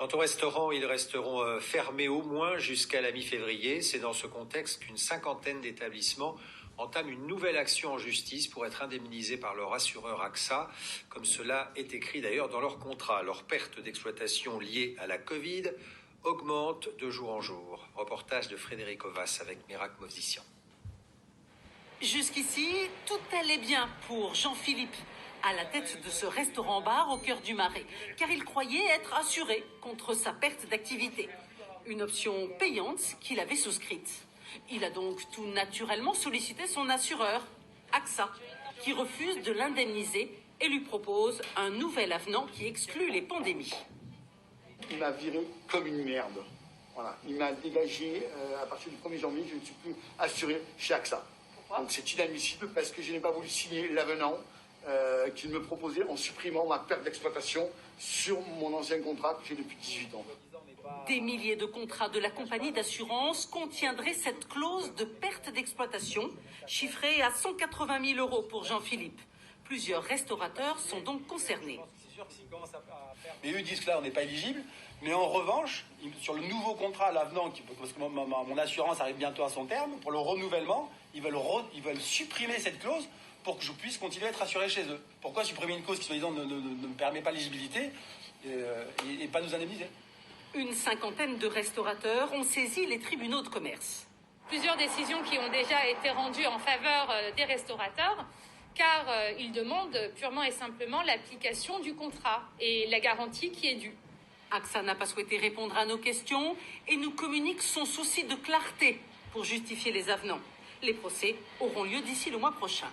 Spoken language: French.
Quant aux restaurants, ils resteront fermés au moins jusqu'à la mi-février. C'est dans ce contexte qu'une cinquantaine d'établissements entament une nouvelle action en justice pour être indemnisés par leur assureur AXA, comme cela est écrit d'ailleurs dans leur contrat. Leur perte d'exploitation liée à la Covid augmente de jour en jour. Reportage de Frédéric Ovas avec Mirak Movsisyan. Jusqu'ici, tout allait bien pour Jean-Philippe, à la tête de ce restaurant-bar au cœur du Marais, car il croyait être assuré contre sa perte d'activité. Une option payante qu'il avait souscrite. Il a donc tout naturellement sollicité son assureur, AXA, qui refuse de l'indemniser et lui propose un nouvel avenant qui exclut les pandémies. Il m'a viré comme une merde. Voilà. Il m'a dégagé à partir du 1er janvier, je ne suis plus assuré chez AXA. Donc c'est inadmissible parce que je n'ai pas voulu signer l'avenant qu'il me proposait en supprimant ma perte d'exploitation sur mon ancien contrat que j'ai depuis 18 ans. Des milliers de contrats de la compagnie d'assurance contiendraient cette clause de perte d'exploitation, chiffrée à 180 000 € pour Jean-Philippe. Plusieurs restaurateurs sont donc concernés. Mais eux disent que là, on n'est pas éligible. Mais en revanche, sur le nouveau contrat, l'avenant, parce que mon assurance arrive bientôt à son terme, pour le renouvellement, ils veulent supprimer cette clause pour que je puisse continuer à être assuré chez eux. Pourquoi supprimer une clause qui, soi-disant, ne me permet pas l'éligibilité et pas nous indemniser? Une cinquantaine de restaurateurs ont saisi les tribunaux de commerce. Plusieurs décisions qui ont déjà été rendues en faveur des restaurateurs, car ils demandent purement et simplement l'application du contrat et la garantie qui est due. AXA n'a pas souhaité répondre à nos questions et nous communique son souci de clarté pour justifier les avenants. Les procès auront lieu d'ici le mois prochain.